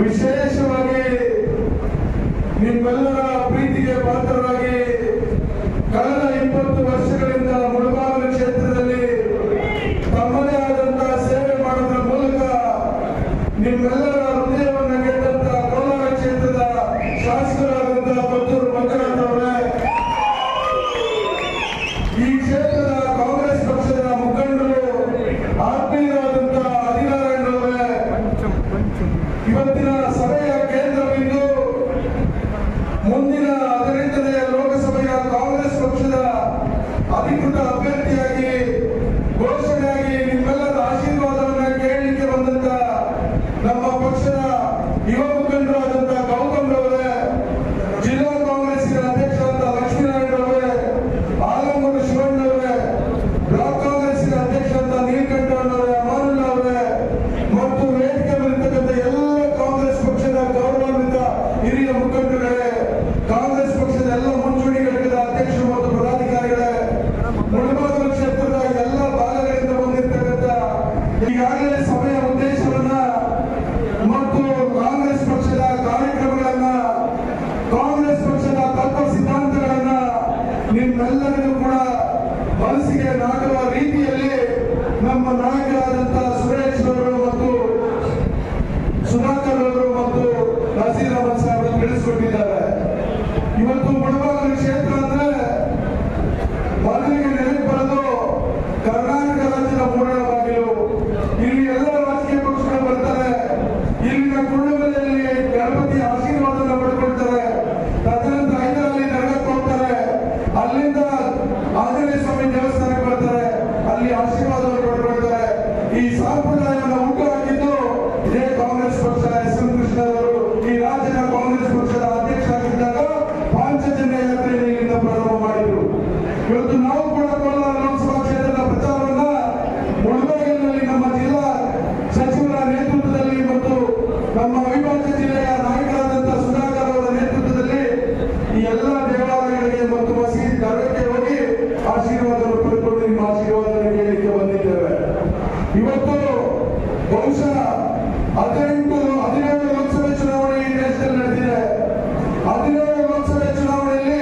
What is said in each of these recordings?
ವಿಶೇಷವಾಗಿ ನಿಮ್ಮೆಲ್ಲರ ಪ್ರೀತಿಗೆ ಪಾತ್ರರಾಗಿ ಕಳೆದ 20 ವರ್ಷಗಳಿಂದ ಮುಳಬಾಗಿಲು ಕ್ಷೇತ್ರದಲ್ಲಿ ತಮ್ಮದೇ ಆದಂತಹ ಸೇವೆ ಮಾಡೋದ್ರ ಮೂಲಕ ನಿಮ್ಮೆಲ್ಲರ ಹೃದಯವನ್ನು ಗೆದ್ದಂತಹ ಕೋಲಾರ ಕ್ಷೇತ್ರದ ಶಾಸಕರಾದಂತಹ ಕೊತ್ತೂರು ಮಂಜುನಾಥ್ ಅವರೇ, ಈ ಕ್ಷೇತ್ರದ ಕಾಂಗ್ರೆಸ್ ಪಕ್ಷದ ಮುಖಂಡರು ಆತ್ಮೀಯರಾದಂತಹ ಹರಿನಾರಾಯಣ ಅವರೇ, ಇವತ್ತಿನ ಸಭೆಯ ಕೇಂದ್ರಬಿಂದು ಮುಂದಿನ 18ನೇ ಲೋಕಸಭೆಯ ಕಾಂಗ್ರೆಸ್ ಪಕ್ಷದ ಅಧಿಕೃತ ಅಭ್ಯರ್ಥಿಯಾಗಿ ಘೋಷಣೆಯಾಗಿ ನಿಮ್ಮೆಲ್ಲರ ಆಶೀರ್ವಾದವನ್ನು ಕೇಳಲಿಕ್ಕೆ ಬಂದಂತ ನಮ್ಮ ಪಕ್ಷದ ಯುವ ಮುಖಂಡರಾದಂತಹ ಗೌತಮ್ ಅವರೇ, ಜಿಲ್ಲಾ ಕಾಂಗ್ರೆಸ್ಸಿನ ಅಧ್ಯಕ್ಷರಾದ ಲಕ್ಷ್ಮೀನಾರಾಯಣ ಅವರೇ, ಆಲಂಗೂರು ಶಿವಣ್ಣ ಅವರೇ, ಬ್ಲಾಕ್ ಕಾಂಗ್ರೆಸ್ಸಿನ ಅಧ್ಯಕ್ಷರಾದ ನೀಲಕಂಠಣ್ಣ ಅವರೇ, ಅಮಾನುಲ್ಲಾ ಅವರೇ ಮತ್ತು ವೇದಿಕೆ ಮೇಲಿರ್ತಕ್ಕಂಥ ಎಲ್ಲ ಕಾಂಗ್ರೆಸ್ ಪಕ್ಷದ ಗೌರವಾನ್ವಿತ ಹಿರಿಯ ಮುಖಂಡರುಗಳೇ, ಕಾಂಗ್ರೆಸ್ ಪಕ್ಷದ ಎಲ್ಲ ಮುಂಚೂಣಿ ಘಟಕದ ಅಧ್ಯಕ್ಷರು ಮತ್ತು ಪದಾಧಿಕಾರಿಗಳೇ, ಮುಳಬಾಗಿಲು ಕ್ಷೇತ್ರದ ಎಲ್ಲ ಭಾಗಗಳಿಂದ ಬಂದಿರತಕ್ಕಂಥ ಈಗಾಗಲೇ ಸಭೆಯ ಉದ್ದೇಶವನ್ನ ಮತ್ತು ಕಾಂಗ್ರೆಸ್ ಪಕ್ಷದ ಕಾರ್ಯಕ್ರಮಗಳನ್ನ, ಕಾಂಗ್ರೆಸ್ ಪಕ್ಷದ ತತ್ವ ಸಿದ್ಧಾಂತಗಳನ್ನ ನಿಮ್ಮೆಲ್ಲರಿಗೂ ಕೂಡ ಮನಸ್ಸಿಗೆ ನಾಟುವ ರೀತಿಯಲ್ಲಿ ನಮ್ಮ ನಾಯಕರಾದಂತಹ ಸುರೇಶ್ ಅವರು ಮತ್ತು ಸುಧಾಕರ್ ಅವರು ಮತ್ತು ನಸೀರ್ ಅಹಮದ್ ಸಾಹೇಬ್ ತಿಳಿಸಿಕೊಟ್ಟಿದ್ದಾರೆ. ಇವತ್ತು ಮುಳಬಾಗಿಲು ಕ್ಷೇತ್ರ ಅಂದ್ರೆ ಮೊದಲಿಗೆ ನೆನಪು ಬರೋದು ಕರ್ನಾಟಕ ರಾಜ್ಯದ ಮೂರನೇ ಬಾಗಿಲು. ಇಲ್ಲಿ ಎಲ್ಲ ರಾಜಕೀಯ ಪಕ್ಷಗಳು ಬರ್ತಾರೆ, ಇಲ್ಲಿನ ಕುರುಡುಮಲೆಯಲ್ಲಿ ಗಣಪತಿ ಆಶೀರ್ವಾದನ ಪಡ್ಕೊಳ್ತಾರೆ, ತದನಂತರ ಹೈದರಾಲಿ ದರ್ಗಾಕ್ಕೆ ಹೋಗ್ತಾರೆ, ಅಲ್ಲಿಂದ ಆಂಜನೇಯ ಸ್ವಾಮಿ ದೇವಸ್ಥಾನಕ್ಕೆ ಬರ್ತಾರೆ, ಅಲ್ಲಿ ಆಶೀರ್ವಾದವನ್ನು ಪಡ್ಕೊಳ್ತಾರೆ. ಈ ಸಂಪ್ರದಾಯವನ್ನು ಹುಟ್ಟು ಹಾಕಿದ್ದು ಇದೇ ಕಾಂಗ್ರೆಸ್ ಪಕ್ಷ. ಎಸ್ ಎಂ ಕೃಷ್ಣರವರು ಈ ರಾಜ್ಯದ ಕಾಂಗ್ರೆಸ್ ಪಕ್ಷದ ಅಧ್ಯಕ್ಷರಾಗಿದ್ದಾಗ ಪಾಂಚಜನ್ಯ ಯಾತ್ರೆಯನ್ನು ಇಲ್ಲಿಂದ ಪ್ರಾರಂಭ ಮಾಡಿದ್ರು. ಇವತ್ತು ನಾವು ಕೂಡ ಕೋಲಾರ ಲೋಕಸಭಾ ಕ್ಷೇತ್ರದ ಪ್ರಚಾರವನ್ನ ಮುಳಬಾಗಿಲಿನಲ್ಲಿ ನಮ್ಮ ಜಿಲ್ಲಾ ಸಚಿವರ ನೇತೃತ್ವದಲ್ಲಿ ಮತ್ತು ನಮ್ಮ ಅವಿಭಾಜ್ಯ ಜಿಲ್ಲೆಯ ನಾಯಕರಾದಂತಹ ಸುಧಾಕರ್ ಅವರ ನೇತೃತ್ವದಲ್ಲಿ ಈ ಎಲ್ಲ ದೇವಾಲಯಗಳಿಗೆ ಮತ್ತು ಮಸೀದಿ ದರ್ಗಾಕ್ಕೆ ಹೋಗಿ ಆಶೀರ್ವಾದವನ್ನು ಪಡೆದುಕೊಂಡು ನಿಮ್ಮ ಆಶೀರ್ವಾದವನ್ನು ಕೇಳಲಿಕ್ಕೆ ಬಂದಿದ್ದೇವೆ. ಇವತ್ತು ಬಹುಶಃ 17 ಲೋಕಸಭೆ ಚುನಾವಣೆ ಈ ದೇಶದಲ್ಲಿ ನಡೆದಿದೆ. 17 ಲೋಕಸಭೆ ಚುನಾವಣೆಯಲ್ಲಿ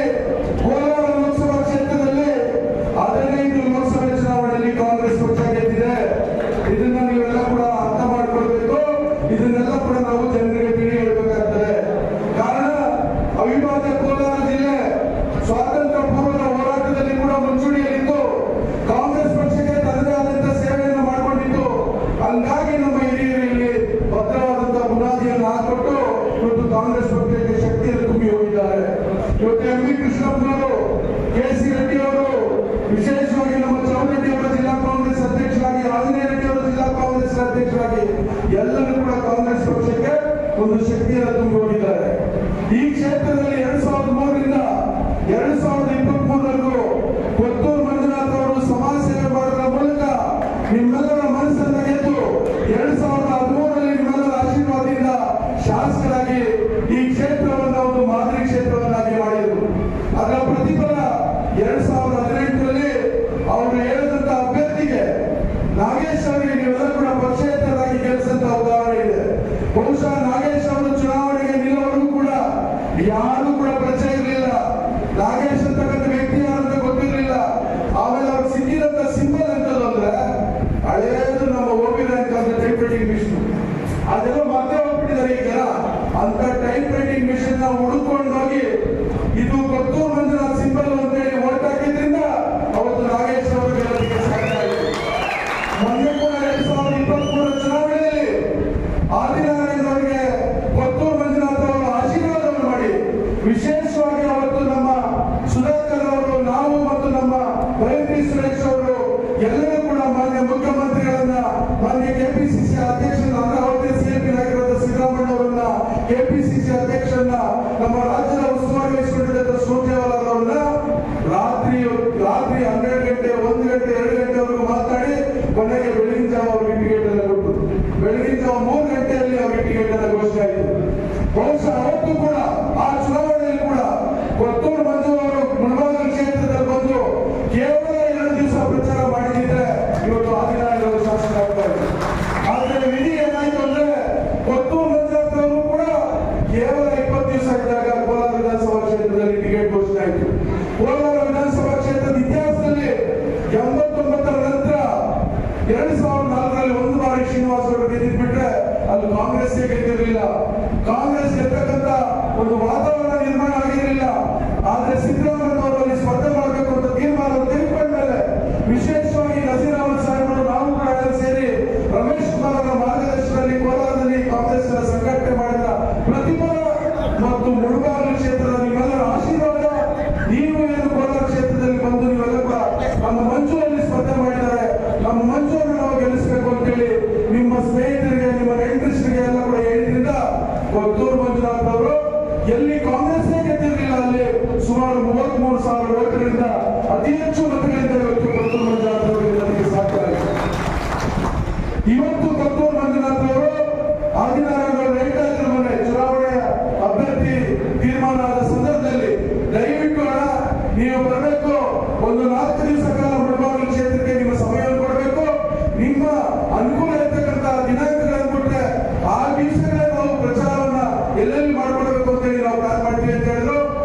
ಕೋಲಾರ ಲೋಕಸಭಾ ಕ್ಷೇತ್ರದಲ್ಲಿ 15 ಲೋಕಸಭೆ ಚುನಾವಣೆಯಲ್ಲಿ ಕಾಂಗ್ರೆಸ್ ಪಕ್ಷ ಗೆದ್ದಿದೆ. ಇದನ್ನ ನೀವೆಲ್ಲ ಕೂಡ ಅರ್ಥ ಮಾಡ್ಕೊಳ್ಬೇಕು. ಇದನ್ನೆಲ್ಲ ಕೂಡ ನಾವು ಜನರಿಗೆ ತಿಳಿ ಹೇಳಬೇಕಾಗ್ತದೆ. ಕಾರಣ ಅವಿಭಾಜ್ಯ ಕೋಲಾರ ಜಿಲ್ಲೆ ಸ್ವಾತಂತ್ರ್ಯ ಪೂರ್ವದ ಹೋರಾಟದಲ್ಲಿ ಕೂಡ ಮುಂಚೂಣಿಯಲ್ಲಿತ್ತು, ಕಾಂಗ್ರೆಸ್ ಪಕ್ಷಕ್ಕೆ ತನ್ನದೇ ಆದಂತಹ ಸೇವೆಯನ್ನು ಮಾಡಿಕೊಂಡಿತ್ತು. ಹಂಗಾಗಿ ನಮ್ಮ ಹಿರಿಯರಲ್ಲಿ ಭದ್ರವಾದಂತಹ ಬುನಾದಿಯನ್ನು ಹಾಕೊಟ್ಟು ಇವತ್ತು ಕಾಂಗ್ರೆಸ್ ಪಕ್ಷಕ್ಕೆ ಶಕ್ತಿಯನ್ನು ತುಂಬಿ ಹೋಗಿದ್ದಾರೆ. ಇವತ್ತು ಎಂ ವಿ ಕೃಷ್ಣಪ್ಪನವರು, ಕೆ ಸಿ ರೆಡ್ಡಿ ಅವರು, ವಿಶೇಷವಾಗಿ ನಮ್ಮ ಚೌಡರೆಡ್ಡಿ ಅವರ ಜಿಲ್ಲಾ ಕಾಂಗ್ರೆಸ್ ಅಧ್ಯಕ್ಷರಾಗಿ, ಆಂಜನೇಯ ರೆಡ್ಡಿ ಅವರ ಜಿಲ್ಲಾ ಕಾಂಗ್ರೆಸ್ ಅಧ್ಯಕ್ಷರಾಗಿ ಎಲ್ಲರೂ ಕೂಡ ಕಾಂಗ್ರೆಸ್ ಪಕ್ಷಕ್ಕೆ ಒಂದು ಶಕ್ತಿಯನ್ನು ತುಂಬಿ ಹೋಗಿದ್ದಾರೆ. ಈ ಕ್ಷೇತ್ರದಲ್ಲಿ 2003ರಿಂದ 2023ವರೆಗೂ ಕೊತ್ತೂರು ಮಂಜುನಾಥ್ ಅವರು ಸಮಾಜ ಸೇವೆ ಮಾಡೋದ್ರ ಮೂಲಕ ನಿಮ್ಮೆಲ್ಲರ ಮನಸ್ಸನ್ನು ಗೆದ್ದು 2013ರಲ್ಲಿ ನಿಮ್ಮೆಲ್ಲರ ಆಶೀರ್ವಾದದಿಂದ ಶಾಸಕರಾಗಿ ಈ ಕ್ಷೇತ್ರವನ್ನು ಒಂದು ಮಾದರಿ ಕ್ಷೇತ್ರವನ್ನಾಗಿ ಮಾಡಿದರು. ಅದರ ಪ್ರತಿಫಲ 2018ರಲ್ಲಿ ಅವರು ಹೇಳಿದಂತ ಅಭ್ಯರ್ಥಿಗೆ ನಾಗೇಶ್ ಅವರಿಗೆ ನೀವೆಲ್ಲ ಕೂಡ ಪಕ್ಷೇತರರಾಗಿ ಗೆಲ್ಲಿಸಿದಂತ ಉದಾಹರಣೆ ಇದೆ. ಬಹುಶಃ ನಾಗೇಶ್ ಅವರು ಚುನಾವಣೆಗೆ ನಿಲ್ಲುವವರೆಗೂ ಕೂಡ ಯಾರು ಕೂಡ ಪರಿಚಯ ಇರಲಿಲ್ಲ. ನಾಗೇಶ್ ಅಂತಕ್ಕಂಥ ವ್ಯಕ್ತಿ ಯಾರಂತ ಗೊತ್ತಿರಲಿಲ್ಲ. ಆಮೇಲೆ ಅವ್ರು ಸಿಕ್ಕಿದಂತ ಸಿಂಬಲ್ ಅಂತದ್ದು ಅಂದ್ರೆ ಹಳೇದು ನಮ್ಮ ಓಬಿ ರ್ಯಾಂಕ್ ಅಂತ ಟೈಪ್ ರೈಟಿಂಗ್ ಮಿಷನ್, ಅದೆಲ್ಲ ಮತ್ತೆ ಹೋಗ್ಬಿಟ್ಟಿದ್ದಾರೆ ಈ ಜನ. ಅಂತ ಟೈಪ್ ರೈಟಿಂಗ್ ಮಿಷನ್ ನ ಹುಡುಕೊಂಡು ಹೋಗಿ ಇದು ಕೊತ್ತೂರು ಮಂಜುನಾಥ್ ಸಿಂಬಲ್ ಅಂತ ಹೇಳಿ ಓಟ್ ಹಾಕಿದ್ರಿಂದ ಅವತ್ತು ನಾಗೇಶ್ ಅವರು ಗೆಲ್ಲೋದಕ್ಕೆ ಸಾಧ್ಯ ಆಯಿತು. ಮೊನ್ನೆ ಕೂಡ 2023 ಚುನಾವಣೆಯಲ್ಲಿ ಆದಿನಾರಾಯಣ ಅವರಿಗೆ ಕೊತ್ತೂರು ಮಂಜುನಾಥ್ ಅವರು ಆಶೀರ್ವಾದವನ್ನು ಮಾಡಿ, ವಿಶೇಷವಾಗಿ ಅವತ್ತು ನಮ್ಮ ಸುಧಾಕರ್ ಅವರು, ನಾವು ಮತ್ತು ನಮ್ಮ ವೈದ್ಯ ಸುರೇಶ್ ಅವರು ಎಲ್ಲರೂ ಕೂಡ ಮಾನ್ಯ ಮುಖ್ಯಮಂತ್ರಿಗಳನ್ನ, ಮಾನ್ಯ ಕೆಪಿಸಿಸಿ ಅಧ್ಯಕ್ಷರನ್ನ, ಅಮರಾವತಿ ಸಿಎಪಿ ನಾಯಕರಾದ ಸಿದ್ದರಾಮಯ್ಯ ಅವರನ್ನ, ಕೆಪಿಸಿಸಿ ಅಧ್ಯಕ್ಷರನ್ನ, ನಮ್ಮ ರಾಜ್ಯದ ಉಸ್ತುವಾರಿ ವಹಿಸಿಕೊಂಡಿದ್ದ ಸೂರ್ಜೇವಾಲಾ ಅವರನ್ನ ರಾತ್ರಿ 12 ಗಂಟೆ, 1 ಗಂಟೆ, 2 ಗಂಟೆವರೆಗೂ ಮಾತಾಡಿ ಕೊನೆಗೆ ಬೆಳಗಿನ ಜಾವ ಅವರಿಗೆ ಟಿಕೆಟ್ ಅನ್ನು ಕೊಟ್ಟು ಬೆಳಗಿನ ಜಾವ 3 ಗಂಟೆಯಲ್ಲಿ ಅವರಿಗೆ ಟಿಕೆಟ್ ಅನ್ನು ಘೋಷಣೆ ಆಯಿತು. ಬಹುಶಃ ಅವತ್ತು ಕೂಡ ಆ ಚುನಾವಣೆಯಲ್ಲಿ ಕೂಡ ಕೊತ್ತೂರು ಮಂಜು ಅವರು ಮುಳಬಾಗಿಲು ಕ್ಷೇತ್ರದಲ್ಲಿ ಬಂದು ಕೇವಲ 2 ದಿವಸ ಪ್ರಚಾರ ಮಾಡಿದ್ರೆ ಇವತ್ತು ಆದಿನಾರಾಯಣ ಅವರು ಶಾಸಕರಾಗ್ತಾರೆ. ಆದರೆ ವಿಧಿ ಏನಾಯ್ತು ಅಂದ್ರೆ ಕೊತ್ತೂರು ಮಂಜು ಅವರು ಗೆದ್ದಿಟ್ಬಿಟ್ರೆ ಅಲ್ಲಿ ಕಾಂಗ್ರೆಸ್ ಗೆದ್ದಿರಲಿಲ್ಲ. ಕಾಂಗ್ರೆಸ್ ಗೆದ್ದಕ್ಕಂತ ಒಂದು ವಾತಾವರಣ ನಿರ್ಮಾಣ ಆಗಿರಲಿಲ್ಲ. ಆದ್ರೆ ಸಿದ್ದರಾಮಯ್ಯ ಅವರು ಅಲ್ಲಿ ಸ್ಪರ್ಧೆ ಮಾಡಬೇಕು ಅಂತ ತೀರ್ಮಾನ ತೆಗೆದುಕೊಂಡ ಮೇಲೆ ವಿಶೇಷವಾಗಿ ನಜೀರ್ ಅಹಮದ್ ಸಾಹೇಬರು ನಾವು ಕೂಡ ಸೇರಿ ರಮೇಶ್ ಕುಮಾರ್ ಅವರ ಮಾರ್ಗದರ್ಶನದಲ್ಲಿ ಕೋಲಾರದಲ್ಲಿ ಕಾಂಗ್ರೆಸ್ ಸಂಘಟನೆ ಮಾಡಿದ ಪ್ರತಿಫಲ ಮತ್ತು ಮುಳುಬಾಗಿಲು ಕ್ಷೇತ್ರದ ನಿಮ್ಮೆಲ್ಲರ ಆಶೀರ್ವಾದ, ನೀವು ಏನು ಕೋಲಾರ ಕ್ಷೇತ್ರದಲ್ಲಿ ಬಂದು ನೀವೆಲ್ಲ ಕೂಡ ನಮ್ಮ ಮಂಜುವಲ್ಲಿ ಸ್ಪರ್ಧೆ ಮಾಡಿದ್ದಾರೆ, ನಮ್ಮ ಮಂಜುವನ್ನು ನಾವು ಗೆಲ್ಲಿಸಬೇಕು ಅಂತೇಳಿ ನಿಮ್ಮ ಸ್ನೇಹಿತರಿಗೆ ನಿಮ್ಮ ನೆಂಟರಿಗೆ ಎಲ್ಲ ಕೂಡ ಹೇಳಿದ್ರಿಂದ ಕೊತ್ತೂರು ಮಂಜುನಾಥ್ ಅವರು ಎಲ್ಲಿ ಕಾಂಗ್ರೆಸ್ ಗೆದ್ದಿರಲಿಲ್ಲ ಅಲ್ಲಿ ಸುಮಾರು 33,000 ಓಟರಿಂದ ಅತಿ ಹೆಚ್ಚು ಮತಗಳಿಂದ ಇವತ್ತು ಕೊತ್ತೂರು ಮಂಜುನಾಥ್ ಅವರಿಗೆ ಸಾಕಾಗಿದೆ. ಇವತ್ತು ಕೊತ್ತೂರು ಮಂಜುನಾಥ್ ಅವರು ಆದಿನಾರಾಯಣ ಹೇಳ್ತಾ ಇದ್ರು ಮೊನ್ನೆ ಚುನಾವಣೆಯ ಅಭ್ಯರ್ಥಿ ತೀರ್ಮಾನ ಆದ ಸಂದರ್ಭದಲ್ಲಿ ದಯವಿಟ್ಟು ಹಣ ನೀವು ಬರಬೇಕು, ಒಂದು 4 ದಿವಸ ಕಾಲ ಮುಳುಬಾಗಿಲು ಕ್ಷೇತ್ರಕ್ಕೆ ನಿಮ್ಮ ಸಮಯವನ್ನು ಕೊಡಬೇಕು, ನಿಮ್ಮ ಅನುಕೂಲ ಇರ್ತಕ್ಕಂಥ ದಿನಾಂಕಗಳನ್ನು ಕೊಟ್ಟರೆ ಆ ದಿವಸಗಳೇ ನಾವು ಪ್ರಚಾರವನ್ನ ಎಲ್ಲೆಲ್ಲಿ ಮಾಡ್ಕೊಡ್ಬೇಕು ಅಂತೇಳಿ ನಾವು ಪ್ಲಾನ್ ಮಾಡ್ತೀವಿ ಅಂತ ಹೇಳಿದ್ರು.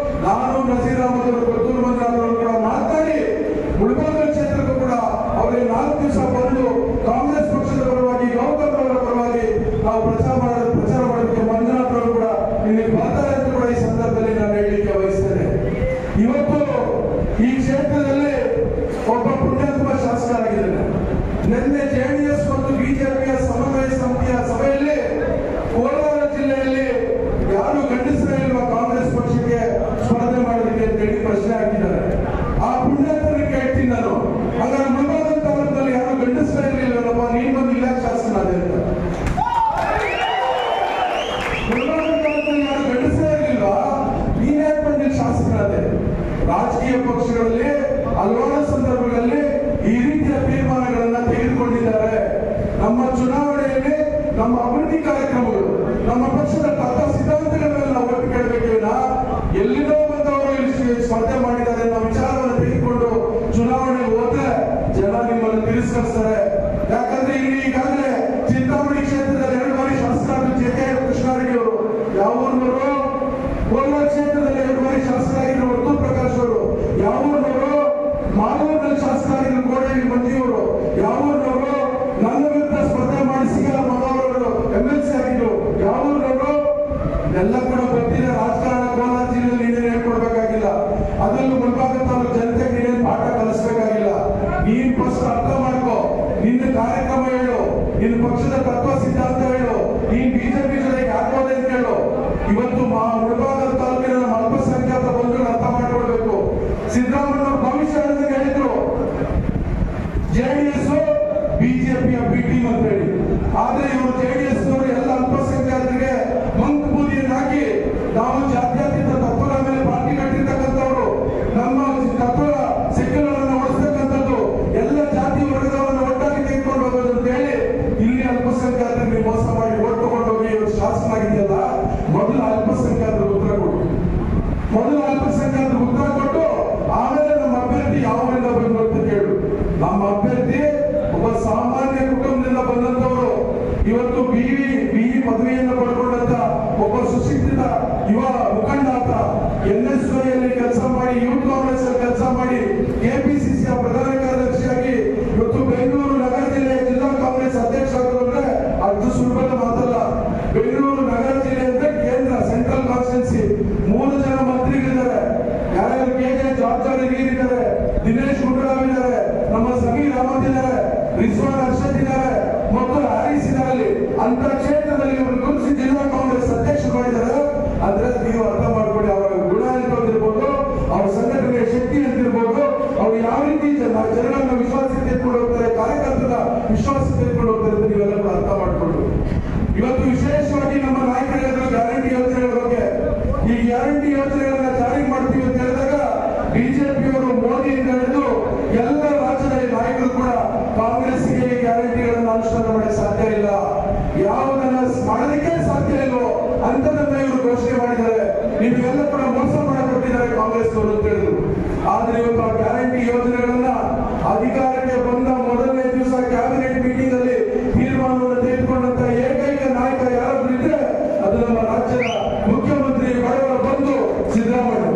ನಾನು ನಜೀರ್ ಅಹಮದ್ ಅವರು ಕೊತ್ತೂರು ಮಂಜುನಾಥ್ ಅವರು ಕೂಡ ಮಾತನಾಡಿ ಮುಳುಬಾಗಿಲು ಕ್ಷೇತ್ರಕ್ಕೂ ಕೂಡ ಅವರಿಗೆ 4 ದಿವಸ ಬಂದು ಕಾಂಗ್ರೆಸ್ ಪಕ್ಷದ ಪರವಾಗಿ ಗೌತಮ್ ಅವರ ಪರವಾಗಿ ನಾವು ಪ್ರಚಾರ ಮಾಡೋದಕ್ಕೆ ಮಂಜುನಾಥ್ ಅವರು ಕೂಡ ಇಲ್ಲಿ ಬರ್ತಾರೆ ಅಂತ ಕೂಡ ಈ ಸಂದರ್ಭದಲ್ಲಿ ನಾನು ಹೇಳಲಿಕ್ಕೆ ಬಯಸ್ತೇನೆ. ಇವತ್ತು ಈ ಕ್ಷೇತ್ರದಲ್ಲಿ ಒಬ್ಬ ಪುಣ್ಯಾತ್ಮ ಶಾಸಕರಾಗಿದ್ದಾರೆ. ನಿನ್ನೆ ಜೆಡಿಎಸ್ ಮತ್ತು ಬಿಜೆಪಿಯ ಸಮನ್ವಯ ಸಮಿತಿಯ ಸಭೆಯಲ್ಲಿ ಕೋಲಾರ ಜಿಲ್ಲೆಯಲ್ಲಿ ಯಾರು ಗಂಡಸರೇ ಇಲ್ವಾ ಕಾಂಗ್ರೆಸ್ ಪಕ್ಷಕ್ಕೆ ಸ್ಪರ್ಧೆ ಮಾಡೋದಕ್ಕೆ ಅಂತೇಳಿ ಪ್ರಶ್ನೆ ಹಾಕಿದ್ದಾರೆ. ಆ ಪುಣ್ಯಾತ್ಮರಿಗೆ ಕೇಳ್ತೀನಿ ನಾನು, ಹಾಗಾದ್ರೆ ಮುಳುಬಾಗಿಲು ತಾಲೂಕಿನಲ್ಲಿ ಯಾರು ಗಂಡಸರೇ ಇರಲಿಲ್ಲಪ್ಪ, ನೀನ್ ಬಂದು ಇಲ್ಲ ಶಾಸಕನಾದೆ ಅಂತ. ಮುಳುಬಾಗಿಲು ತಾಲೂಕಿನಲ್ಲಿ ಯಾರು ಗಂಡಸರೇ ಇರಲಿಲ್ವಾ, ನೀನ್ ಯಾಕೆ ಬಂದು ಶಾಸಕನಾದೆ? ರಾಜಕೀಯ ಪಕ್ಷಗಳಲ್ಲಿ ಹಲವಾರು ಸಂದರ್ಭಗಳಲ್ಲಿ ಈ ರೀತಿಯ ತೀರ್ಮಾನಗಳನ್ನ ತೆಗೆದುಕೊಂಡಿದ್ದಾರೆ. ನಮ್ಮ ಚುನಾವಣೆಯಲ್ಲಿ ನಮ್ಮ ಅಭಿವೃದ್ಧಿ ಕಾರ್ಯಕ್ರಮಗಳು, ನಮ್ಮ ಪಕ್ಷದ ತತ್ವ ಸಿದ್ಧಾಂತಗಳನ್ನ ನಾವು ಒಟ್ಟು ಕೇಳಬೇಕಿಲ್ಲ. ಎಲ್ಲಿನೋ ಬಂದವರು ಇಲ್ಲಿ ಸ್ಪರ್ಧೆ ಮಾಡಿದ್ದಾರೆ ಅನ್ನೋ ವಿಚಾರವನ್ನು ತೆಗೆದುಕೊಂಡು ಚುನಾವಣೆ ಹೋದ್ರೆ ಜನ ನಿಮ್ಮನ್ನು ತಿರಸ್ಕರಿಸ್ತಾರೆ. ಯಾಕಂದ್ರೆ ಇಲ್ಲಿ ಈಗಾಗಲೇ ಚಿಂತಾಮಣಿ ಕ್ಷೇತ್ರದಲ್ಲಿ 2 ಬಾರಿ ಶಾಸಕರಾದ ಜೆ.ಕೆ. ಕೃಷ್ಣಾರೆಡ್ಡಿ ಅವರು, ಯಾವ ಊರಿನವರು? ಕೋಲಾರ ಕ್ಷೇತ್ರದಲ್ಲಿ 2 ಬಾರಿ ಶಾಸಕರಾಗಿದ್ದರು ವರ್ತೂರ್ ಪ್ರಕಾಶ್ ಅವರು, ಯಾವ ಊರಿನವರು? ಮಾಲೂರಿನಲ್ಲಿ ಶಾಸಕರಾಗಿದ್ದರು ಕೋಡೇರಿ ಮಂಜಿಯವರು, ಯಾವ ಊರಿನವರು? ನನ್ನ ವಿರುದ್ಧ ಸ್ಪರ್ಧೆ ಮಾಡಿ ಸಿಗಲ್ಲ ಮನೋಹರವರು MLC ಆಗಿದ್ರು, ಯಾವ ಊರಿನವರು? ಎಲ್ಲ ಕೂಡ ಗೊತ್ತಿದೆ. ರಾಜಕಾರಣ ಕೋಲಾರ ಜಿಲ್ಲೆಯಲ್ಲಿ ನೀನೇನು ಹೇಳ್ಕೊಡ್ಬೇಕಾಗಿಲ್ಲ, ಅದರಲ್ಲೂ ಮುಳುಬಾಗಿಲು ತಾಲೂಕು ಜನತೆಗೆ ನೀನೇನು ಪಾಠ ಕಲಿಸಬೇಕಾಗಿಲ್ಲ. ನೀನ್ ಫಸ್ಟ್ ಅರ್ಥ ಮಾಡ್ಕೋ, ನಿನ್ನ ಕಾರ್ಯಕ್ರಮ ಹೇಳು, ನಿನ್ನ ಪಕ್ಷದ ತತ್ವ ಸಿದ್ಧಾಂತ ಹೇಳು, ನೀನ್ ಬಿಜೆಪಿ ಜೊತೆಗೆ ಹಾಕೋದೆ ಅಂತ ಹೇಳು. ಇವತ್ತು ಮುಳುಬಾಗಿಲು ತಾಲೂಕಿನ ನಮ್ಮ ಅಲ್ಪಸಂಖ್ಯಾತ ಬಂಧುಗಳು ಅರ್ಥ ಮಾಡ್ಕೊಳ್ಬೇಕು. ಸಿದ್ದರಾಮಯ್ಯ ಭವಿಷ್ಯ ಹೇಳಿದ್ರು ಜೆಡಿಎಸ್ ಬಿಜೆಪಿಯ ಬಿ ಟೀಮ್ ಅಂತ ಹೇಳಿ, ಆದ್ರೆ ಇವರು ಜೆಡಿಎಸ್ ನವರು ಎಲ್ಲ ಅಲ್ಪಸಂಖ್ಯಾತರಿಗೆ ಮಂಕ್ ಬೂದಿಯನ್ನು ಹಾಕಿ ನಾವು ಜಾತ್ಯತೀತ ತತ್ವಗಳ ಮೇಲೆ ಪಾರ್ಟಿ ಕಟ್ಟಿರ್ತಕ್ಕಂಥವ್ರು, ನಮ್ಮ ತತ್ವ ಸೆಕ್ಯುಲರ್ ಓಡಿಸ್ತಕ್ಕಂಥದ್ದು, ಎಲ್ಲ ಜಾತಿ ವರ್ಗದವರನ್ನು ಒಟ್ಟಾಗಿ ತೆಗೆದುಕೊಂಡು ಹೋಗೋದು ಅಂತ ಹೇಳಿ ಇಲ್ಲಿ ಅಲ್ಪಸಂಖ್ಯಾತರಿಗೆ ಮೋಸ ಮಾಡಿ ಓಟ್ ತಗೊಂಡು ಹೋಗಿ ಇವರು ಶಾಸಕನಾಗಿದೆಯಲ್ಲ, ಮೊದಲು ಅಲ್ಪಸಂಖ್ಯಾತರು ಉತ್ತರ ಕೊಟ್ಟು, ಆಮೇಲೆ ನಮ್ಮ ಅಭ್ಯರ್ಥಿ ಯಾವರಿಂದ ಬಂದ್ರು ಅಂತ ಕೇಳು. ನಮ್ಮ ಅಭ್ಯರ್ಥಿ ಒಬ್ಬ ಸಾಮಾನ್ಯ ಕುಟುಂಬದಿಂದ ಬಂದಂತವರು, ಇವತ್ತು ಬಿಇ ಪದವಿಯನ್ನು ಪಡ್ಕೊಂಡಂತ ಒಬ್ಬ ಸುಶಿಕ್ಷಿತ ಯುವ ಮುಖಂಡ ಆತ. NSY ಅಲ್ಲಿ ಕೆಲಸ ಮಾಡಿ, ಯೂತ್ ಕಾಂಗ್ರೆಸ್ ಅಲ್ಲಿ ಕೆಲಸ ಮಾಡಿ, KPCCಯ ಪ್ರಧಾನ ಕಾರ್ಯದರ್ಶಿಯಾಗಿ ಇವತ್ತು ಬೆಂಗಳೂರು ನಗರ ಜಿಲ್ಲೆಯ ಜಿಲ್ಲಾ ಕಾಂಗ್ರೆಸ್ ಅಧ್ಯಕ್ಷ ಆಗೋದ್ರೆ ಅದು ಸುಲಭದ ಮಾತಲ್ಲ. ಬೆಂಗಳೂರು ನಗರ ಜಿಲ್ಲೆ ಅಂದ್ರೆ ಕೇಂದ್ರ ಸೆಂಟ್ರಲ್ ಕಾನ್ಸ್ಟಿಟ್ಯೂನ್ಸಿ 3 ಜನ ಮಂತ್ರಿಗಳಿದ್ದಾರೆ. ಯಾರ್ಯಾರು KJ ಜಾರ್ಜ್ ಇದ್ದಾರೆ, ದಿನೇಶ್ ಗುಂಡೂರಾವ್ ಇದ್ದಾರೆ, ನಮ್ಮ ಸಮೀರ್ ಅಹಮದ್ ಇದ್ದಾರೆ, ರಿಜ್ವಾನ್ ಅರ್ಷದ್ ಇದ್ದಾರೆ ಮತ್ತು ಹರೀಶ್ ಇದ್ದಾರೆ. ಅಂತ ಕ್ಷೇತ್ರದಲ್ಲಿ ಇವರು ಗುರುತಿಸಿ ಜಿಲ್ಲಾ ಕಾಂಗ್ರೆಸ್ ಅಧ್ಯಕ್ಷ ಮಾಡಿದ್ದಾರೆ. ಅಂದ್ರೆ ನೀವು ಅರ್ಥ ಮಾಡ್ಕೊಳ್ಳಿ, ಅವರ ಗುಣ ಅಂತಿರ್ಬೋದು, ಅವ್ರ ಸಂಘಟನೆಯ ಶಕ್ತಿ ಅಂತಿರ್ಬೋದು, ಅವ್ರು ಯಾವ ರೀತಿ ಜನರನ್ನ ವಿಶ್ವಾಸ ತೆಗೆದುಕೊಂಡು ಹೋಗ್ತಾರೆ, ಕಾರ್ಯಕರ್ತರ ವಿಶ್ವಾಸ ತೆಗೆದುಕೊಂಡು ಹೋಗ್ತಾರೆ ಅಂತ ನೀವೆಲ್ಲ ಕೂಡ ಅರ್ಥ ಮಾಡ್ಕೊಂಡು, ಇವತ್ತು ವಿಶೇಷವಾಗಿ ನಮ್ಮ ನಾಯಕರು ಗ್ಯಾರಂಟಿ ಯೋಜನೆಗಳ ಬಗ್ಗೆ, ಈ ಗ್ಯಾರಂಟಿ ಯೋಜನೆಗಳನ್ನ ಜಾರಿ ಮಾಡ್ತೀವಿ ಅಂತ ಹೇಳಿದಾಗ ಬಿಜೆಪಿಯವರು ಮೋದಿಯಿಂದ ಹಿಡಿದು ಎಲ್ಲ ರಾಜ್ಯದ ನಾಯಕರು ಕೂಡ ಕಾಂಗ್ರೆಸ್ಗೆ ಗ್ಯಾರಂಟಿಗಳನ್ನು ಅನುಷ್ಠಾನ ಮಾಡಕ್ಕೆ ಸಾಧ್ಯ ಇಲ್ಲ, ಯಾವುದನ್ನ ಮಾಡೋದಕ್ಕೆ ಸಾಧ್ಯ ಇಲ್ವೋ ಅಂತದನ್ನ ಇವರು ಘೋಷಣೆ ಮಾಡಿದ್ದಾರೆ. ನೀವೆಲ್ಲ ಕೂಡ ಮೋಸ ಮಾಡಿಕೊಟ್ಟಿದ್ದಾರೆ ಕಾಂಗ್ರೆಸ್ ಅವರು ಅಂತ ಹೇಳಿದ್ರು. ಆದ್ರೆ ಇವತ್ತು ಆ ಗ್ಯಾರಂಟಿ ಯೋಜನೆಗಳನ್ನ ಅಧಿಕಾರಕ್ಕೆ ಬಂದ ಮೊದಲನೇ ದಿವಸ ಕ್ಯಾಬಿನೆಟ್ ಮೀಟಿಂಗ್ ಅಲ್ಲಿ ತೀರ್ಮಾನವನ್ನು ತೆಗೆದುಕೊಂಡಂತ ಏಕೈಕ ನಾಯಕ ಯಾರಾದ್ರೂ ಇದ್ರೆ ಅದು ನಮ್ಮ ರಾಜ್ಯದ ಮುಖ್ಯಮಂತ್ರಿ ಬಡವರ ಬಂಧು ಸಿದ್ದರಾಮಯ್ಯ.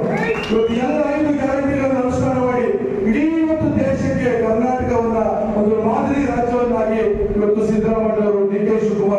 ಇವತ್ತು ಎಲ್ಲ 5 ಗ್ಯಾರಂಟಿಗಳನ್ನು ಅನುಷ್ಠಾನ ಮಾಡಿ ಇಡೀ ಇವತ್ತು ದೇಶಕ್ಕೆ ಕರ್ನಾಟಕವನ್ನ ಒಂದು ಮಾದರಿ ರಾಜ್ಯವನ್ನಾಗಿ ಇವತ್ತು ಸಿದ್ದರಾಮಯ್ಯ ಅವರು, DK ಶಿವಕುಮಾರ್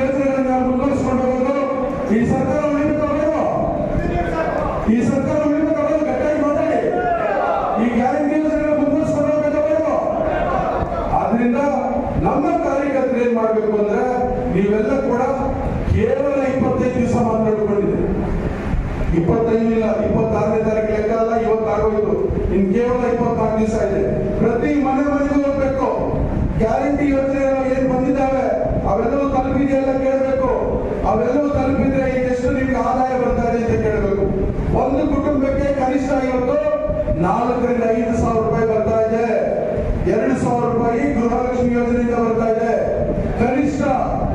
ಯೋಜನೆಗಳನ್ನ ಮುಂದುವರಿಸಿಕೊಂಡು ಹೋಗೋದು ಈ ಸರ್ಕಾರ ಉಳಿಬೇಕಾಗೋ ಈ ಸರ್ಕಾರ ಉಳಿಬೇಕಾಗೋ ಗಟ್ಟಾಗಿ ಮಾತಾಡಿ ಈ ಗ್ಯಾರಂಟಿ ಯೋಜನೆಗಳನ್ನ ಮುಂದುವರಿಸಿಕೊಂಡು ಹೋಗಬೇಕಾಗೋ. ಆದ್ರಿಂದ ನಮ್ಮ ಕಾರ್ಯಕರ್ತರು ಏನ್ ಮಾಡ್ಬೇಕು ಅಂದ್ರೆ ನೀವೆಲ್ಲ ಕೂಡ ಕೇವಲ 25 ದಿವಸ ಮಾತಾಡ್ಕೊಂಡಿದ್ದೀರಿ. 25 ಇಲ್ಲ, 26ನೇ ತಾರೀಕು ಲೆಕ್ಕ ಅಲ್ಲ, ಇವತ್ತು ಆಗೋಯ್ತು. ಇನ್ ಕೇವಲ 24 ದಿವಸ ಇದೆ. ಪ್ರತಿ ಮನೆಗೂ ಹೋಗ್ಬೇಕು. ಗ್ಯಾರಂಟಿ ಯೋಜನೆಗಳು ಏನ್ ಬಂದಿದ್ದಾವೆ ಅವೆಲ್ಲವೂ ತಲುಪಿದೆಯಲ್ಲ ಕೇಳಬೇಕು. ಅವೆಲ್ಲವೂ ತಲುಪಿದ್ರೆ ಎಷ್ಟು ನಿಮ್ಗೆ ಆದಾಯ ಬರ್ತಾ ಇದೆ ಅಂತ ಕೇಳಬೇಕು. ಒಂದು ಕುಟುಂಬಕ್ಕೆ ಕನಿಷ್ಠ ಇವತ್ತು 4 ರಿಂದ 5 ಸಾವಿರ ರೂಪಾಯಿ ಬರ್ತಾ ಇದೆ. 2,000 ರೂಪಾಯಿ ಗೃಹಲಕ್ಷ್ಮಿ ಯೋಜನೆಯಿಂದ ಬರ್ತಾ ಇದೆ. ಕನಿಷ್ಠ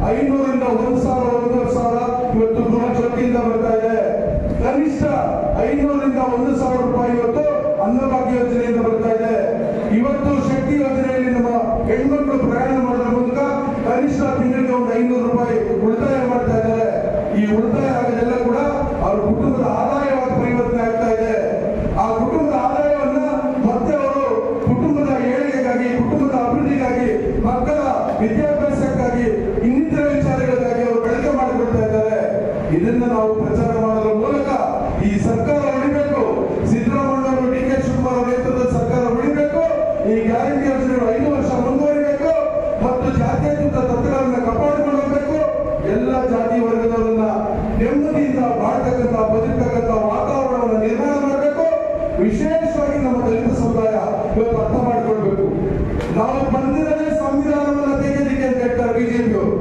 500 ರಿಂದ 1,000, 1,500 ಇವತ್ತು ಗೃಹ ಜ್ಯೋತಿಯಿಂದ ಬರ್ತಾ ಇದೆ. ಕನಿಷ್ಠ 500 ರಿಂದ 1,000 ರೂಪಾಯಿ ಇವತ್ತು ಅನ್ನಭಾಗ್ಯ ಯೋಜನೆಯಿಂದ ಬರ್ತಾ ಇದೆ. ಇವತ್ತು ಶಕ್ತಿ ಯೋಜನೆಯಲ್ಲಿ ನಮ್ಮ ಹೆಣ್ಮಕ್ಳು ಪ್ರಯಾಣ ಮಾಡೋದ್ರ ಮೂಲಕ ಕನಿಷ್ಠ ತಿಂಗಳಿಗೆ ಒಂದು 500 ರೂಪಾಯಿ ಉಳಿತಾಯ ಮಾಡ್ತಾ ಇದ್ದಾರೆ. ಈ ಉಳಿತಾಯ ಆಗೋದೆಲ್ಲ ಕೂಡ ಅವ್ರ ಕುಟುಂಬದ ಆದಾಯವಾಗಿ ಪರಿವರ್ತನೆ ಆಗ್ತಾ ಇದೆ. ಆ ಕುಟುಂಬದ ಆದಾಯವನ್ನ ಮತ್ತೆ ಅವರು ಕುಟುಂಬದ ಏಳಿಗೆಗಾಗಿ, ಕುಟುಂಬದ ಅಭಿವೃದ್ಧಿಗಾಗಿ, ಮಕ್ಕಳ ವಿದ್ಯಾಭ್ಯಾಸಕ್ಕಾಗಿ, ಇನ್ನಿತರ ವಿಚಾರಗಳಿಗಾಗಿ ಅವರು ಬಳಕೆ ಮಾಡಿಕೊಳ್ತಾ ಇದ್ದಾರೆ. ಇದನ್ನ ನಾವು ಪ್ರಚಾರ ಮಾಡೋದ್ರ ಮೂಲಕ ಈ ಸರ್ಕಾರ ಉಳಿಬೇಕು. ಸಿದ್ದರಾಮಯ್ಯ ಅವರು, ಡಿ ಕೆ ಶಿವಕುಮಾರ್ ಅವರ ನೇತೃತ್ವದ ಸರ್ಕಾರ ಉಳಿಬೇಕು. ಈ ಗ್ಯಾರಂಟಿ ಯೋಜನೆಗಳು 5 ವರ್ಷ ಮುಂದುವರಿಬೇಕು ಮತ್ತು ಜಾತ್ಯತೀತ ತತ್ವಗಳನ್ನ ಕಾಪಾಡಿಕೊಂಡು ಹೋಗಬೇಕು. ಎಲ್ಲ ಜಾತಿ ವರ್ಗದವರನ್ನ ನೆಮ್ಮದಿಯಿಂದ ಬಾಳ್ತಕ್ಕಂಥ, ಬದುಕತಕ್ಕಂಥ ವಾತಾವರಣವನ್ನು ನಿರ್ಮಾಣ ಮಾಡಬೇಕು. ವಿಶೇಷವಾಗಿ ನಮ್ಮ ದಲಿತ ಸಮುದಾಯ ಇವತ್ತು ಅರ್ಥ ಮಾಡಿಕೊಳ್ಬೇಕು. ನಾವು ಬಂದಿರದೇ ಸಂವಿಧಾನವನ್ನು ತೆಗೆಯಲಿಕ್ಕೆ ಅಂತ ಹೇಳ್ತಾರೆ ಬಿಜೆಪಿಯವರು.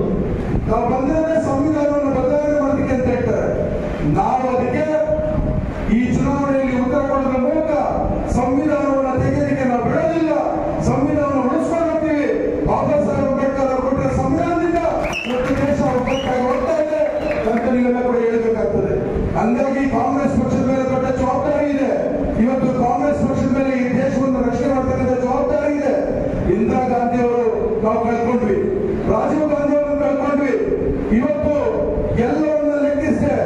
ನಾವು ಬಂದಿರದೇ ಸಂವಿಧಾನವನ್ನು ಬದಲಾವಣೆ ಮಾಡಲಿಕ್ಕೆ ಅಂತ ಹೇಳ್ತಾರೆ. ನಾವು ಅದಕ್ಕೆ ಈ ಚುನಾವಣೆಯಲ್ಲಿ ಉತ್ತರ ಕೊಡೋದ್ರ ಮೂಲಕ ಸಂವಿಧಾನವನ್ನು ತೆಗೆಯಲಿಕ್ಕೆ ನಾವು ಬಿಡೋದಿಲ್ಲ. ಸಂವಿಧಾನವನ್ನು ಉಳಿಸ್ಕೊಂಡು ಹೋಗ್ತೀವಿ. ಬಾಬಾ ಸಾಹೇಬ್ ಅಂಬೇಡ್ಕರ್ ಅವರು ಕೊಟ್ಟ ಸಂವಿಧಾನದಿಂದ ಇವತ್ತು ದೇಶ ಒಗ್ಗಟ್ಟಾಗಿ ಹೋಗ್ತಾ ಇದೆ ಅಂತ ನೀವೆಲ್ಲ ಕೂಡ ಹೇಳ್ಬೇಕಾಗ್ತದೆ. ಹಂಗಾಗಿ ಕಾಂಗ್ರೆಸ್ ಪಕ್ಷದ ಮೇಲೆ ದೊಡ್ಡ ಜವಾಬ್ದಾರಿ ಇದೆ. ಇವತ್ತು ಕಾಂಗ್ರೆಸ್ ಪಕ್ಷದ ಮೇಲೆ ಈ ದೇಶವನ್ನು ರಕ್ಷಣೆ ಮಾಡ್ತಕ್ಕಂಥ ಜವಾಬ್ದಾರಿ ಇದೆ. ಇಂದಿರಾ ಗಾಂಧಿ ಅವರು ನಾವು ಕಳ್ಕೊಂಡ್ವಿ, ರಾಜೀವ್ ಗಾಂಧಿ ಅವರನ್ನು ಕಳ್ಕೊಂಡ್ವಿ. ಇವತ್ತು ಎಲ್ಲವನ್ನ ಲೆಕ್ಕಿಸಿದೆ,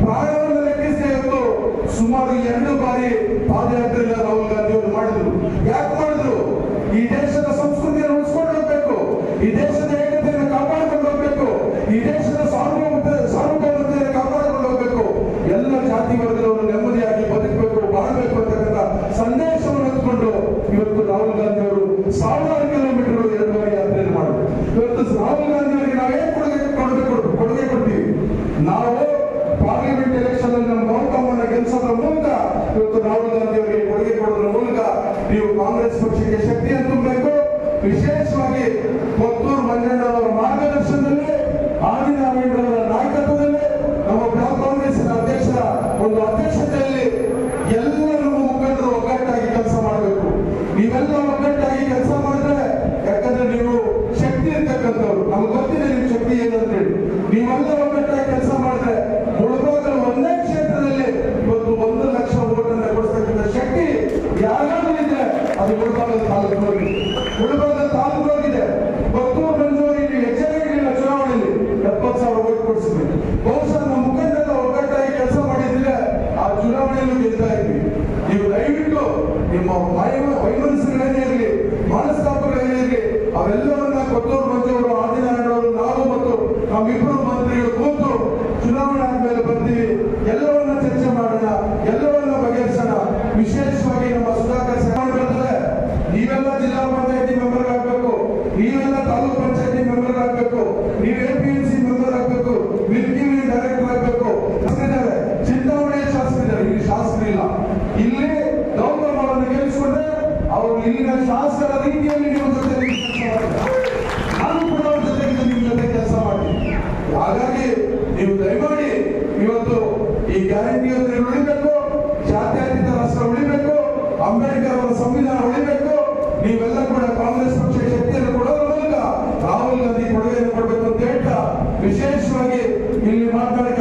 ಪ್ರಾಣವನ್ನು ಲೆಕ್ಕಿಸಿದೆ. ಇವತ್ತು ಸುಮಾರು 2 ಬಾರಿ ಪಾದಯಾತ್ರೆಯಿಂದ ರಾಹುಲ್ ಗಾಂಧಿ ಅವರು ಮಾಡಿದ್ರು. ಯಾಕೆ ಮಾಡಿದ್ರು? ಈ ದೇಶದ ಸಂಸ್ಕೃತಿಯನ್ನು ಉಳಿಸ್ಕೊಂಡು ಹೋಗ್ಬೇಕು, ಈ ದೇಶದ ಏಕತೆಯನ್ನು ಕಾಪಾಡಿಕೊಂಡು ಹೋಗ್ಬೇಕು, ಈ ದೇಶದ ಸಾರ್ವಭೌಮತೆಯನ್ನು ಕಾಪಾಡಿಕೊಂಡು ಹೋಗ್ಬೇಕು, ಎಲ್ಲ ಜಾತಿ ವರ್ಗದವರು ನೆಮ್ಮದಿಯಾಗಿ ಬದುಕಬೇಕು, ಬಾಳಬೇಕು ಅಂತಕ್ಕಂಥ ಸಂದೇಶವನ್ನು ಎತ್ಕೊಂಡು ಇವತ್ತು ರಾಹುಲ್ ಗಾಂಧಿ ಅವರು 1000 ಕಿಲೋಮೀಟರ್ 2 ಬಾರಿ ಯಾತ್ರೆಯನ್ನು ಮಾಡಿದ್ರು. ಇವತ್ತು ರಾಹುಲ್ ಗಾಂಧಿ ಅವರಿಗೆ ನಾವೇನ್ ಕೊಡುಗೆ ಕೊಡ್ತೀವಿ? ನಾವು ಪಾರ್ಲಿಮೆಂಟ್ ಎಲೆಕ್ಷನ್ ಅಲ್ಲಿ ನಮ್ಮ ಬಹುಮತವನ್ನು ಗೆಲ್ಲಿಸೋದ್ರ ಮೂಲಕ ಇವತ್ತು ರಾಹುಲ್ ಗಾಂಧಿ ಅವರಿಗೆ ಕೊಡುಗೆ ಕೊಡೋದ್ರ ಮೂಲಕ ನೀವು ಕಾಂಗ್ರೆಸ್ ಪಕ್ಷಕ್ಕೆ ಶಕ್ತಿಯನ್ನು ತುಂಬಬೇಕು. ವಿಶೇಷವಾಗಿ ಕೊತ್ತೂರು ಮಂಜಣ್ಣವರ ಮಾರ್ಗದರ್ಶನದಲ್ಲಿ, ಆದಿನಾರಾಯಣರವರ ನಾಯಕತ್ವದಲ್ಲಿ, ನಮ್ಮ ಬ್ಲಾಕ್ ಕಾಂಗ್ರೆಸ್ನ ಅಧ್ಯಕ್ಷರ ಒಂದು ಅಧ್ಯಕ್ಷತೆಯಲ್ಲಿ ಎಲ್ಲರೂ ಮುಖಂಡರು ಒಗ್ಗಟ್ಟಾಗಿ ಕೆಲಸ ಮಾಡಬೇಕು. ನೀವೆಲ್ಲ ಒಗ್ಗಟ್ಟಾಗಿ ಕೆಲಸ ಮಾಡಿದ್ರೆ, ಯಾಕಂದ್ರೆ ನೀವು ಶಕ್ತಿ ಇರ್ತಕ್ಕಂಥವ್ರು, ನಮ್ಗೆ ಗೊತ್ತಿದೆ ನಿಮ್ ಶಕ್ತಿ ಏನಂತ ಹೇಳಿ. ನೀವೆಲ್ಲ ಒಗ್ಗಟ್ಟಾಗಿ ಕೆಲಸ ಮಾಡಿದ್ರೆ ಮುಳಬಾಗಲ ಒಂದೇ ಕ್ಷೇತ್ರದಲ್ಲಿ ಇವತ್ತು 1 ಲಕ್ಷ ಓಟನ್ನು ಕೊಡಿಸ್ತಕ್ಕಂಥ ಶಕ್ತಿ ಯಾರಾದ್ರೂ ಇದ್ರೆ ಅದು ಮುಳಬಾಗಲ ತಾಲೂಕಿನವರಿಗೆ. ಮುಳಬಾಗಲ ತಾಲೂಕಿನವರಿಗಿದೆ. ಕೊತ್ತೂರು ಮಂಜೂರಿ ಹೆಜ್ಜೆಗಳಿಲ್ಲ ಚುನಾವಣೆಯಲ್ಲಿ 70,000 ಓಟ್ ಕೊಡಿಸಿದ್ವಿ. ಬಹುಶಃ ನಮ್ಮ ಮುಖಂಡರ ಒಗ್ಗಟ್ಟಾಗಿ ಕೆಲಸ ಮಾಡಿದ್ರೆ ಆ ಚುನಾವಣೆಯಲ್ಲೂ ಗೆಲ್ತಾ ಇದ್ವಿ. ನೀವು ದಯವಿಟ್ಟು ನಿಮ್ಮ ವೈಮನಸ್ಸುಗಳೇನೇ ಇರಲಿ, ಮನಸ್ತಾಪಗಳೇನೇ ಇರಲಿ, ಅವೆಲ್ಲವನ್ನ ಕೊತ್ತೂರು ಮಂಜೂರು, ಆದಿನಾರಾಯಣವರು, ನಾವು ಮತ್ತು ನಮ್ಮಿಬ್ಬರು ಮಂತ್ರಿಗಳು ಕೂತು ಚುನಾವಣೆ ಆದ್ಮೇಲೆ ಬರ್ತೀವಿ. ಎಲ್ಲವನ್ನ ಚರ್ಚೆ ಮಾಡೋಣ, ಎಲ್ಲವನ್ನ ಬಗೆಹರಿಸೋಣ. ವಿಶೇಷವಾಗಿ ನಮ್ಮ ಸುಧಾಕರ್ ಸಹಾಯ ಬರ್ತದೆ. ನೀವೆಲ್ಲ ಜಿಲ್ಲಾ ಪಂಚಾಯತಿ ಮೆಂಬರ್ ಆಗ್ಬೇಕು, ನೀವೆಲ್ಲ ತಾಲೂಕ್ ಪಂಚಾಯತಿ ಮೆಂಬರ್ ಆಗ್ಬೇಕು, ನೀವು APMC ಮೆಂಬರ್ ಆಗ್ಬೇಕು, ಮಿಲ್ಕಿ ಡೈರೆಕ್ಟರ್ ಆಗ್ಬೇಕು. ಚಿಂತಾಮಣಿ ಶಾಸಕರಿದ್ದಾರೆ, ಇಲ್ಲಿ ಶಾಸಕರಿಲ್ಲ. ಇಲ್ಲಿ ಗೌತಮ್ ಅವರನ್ನು ಗೆಲ್ಲಿಸಿಕೊಂಡ್ರೆ ಅವರು ಇಲ್ಲಿನ ಶಾಸಕರ ರೀತಿಯಲ್ಲಿ ನಿಮ್ಮ ಜೊತೆ ಕೆಲಸ ಮಾಡ್ತಾರೆ. ನಾನು ಕೂಡ ಅವ್ರ ಜೊತೆಗೆ ನಿಮ್ಮ ಜೊತೆ ಕೆಲಸ ಮಾಡ್ತೀನಿ. ಹಾಗಾಗಿ ನೀವು ದಯಮಾಡಿ ಇವತ್ತು ಈ ಗ್ಯಾರಂಟಿ ಯೋಜನೆ ಉಳಿಬೇಕು, ಜಾತ್ಯತೀತ ರಾಷ್ಟ್ರ ಉಳಿಬೇಕು, ಅಂಬೇಡ್ಕರ್ ಅವರ ಸಂವಿಧಾನ ಉಳಿಬೇಕು. ನೀವೆಲ್ಲ ಕೂಡ ಕಾಂಗ್ರೆಸ್ ಪಕ್ಷ ಶಕ್ತಿಯನ್ನು ಕೊಡೋದ್ರ ಮೂಲಕ ರಾಹುಲ್ ಗಾಂಧಿ ಕೊಡುಗೆಯನ್ನು ಕೊಡಬೇಕು ಅಂತ ಹೇಳ್ತಾ, ವಿಶೇಷವಾಗಿ ಇಲ್ಲಿ ಮಾತನಾಡಿ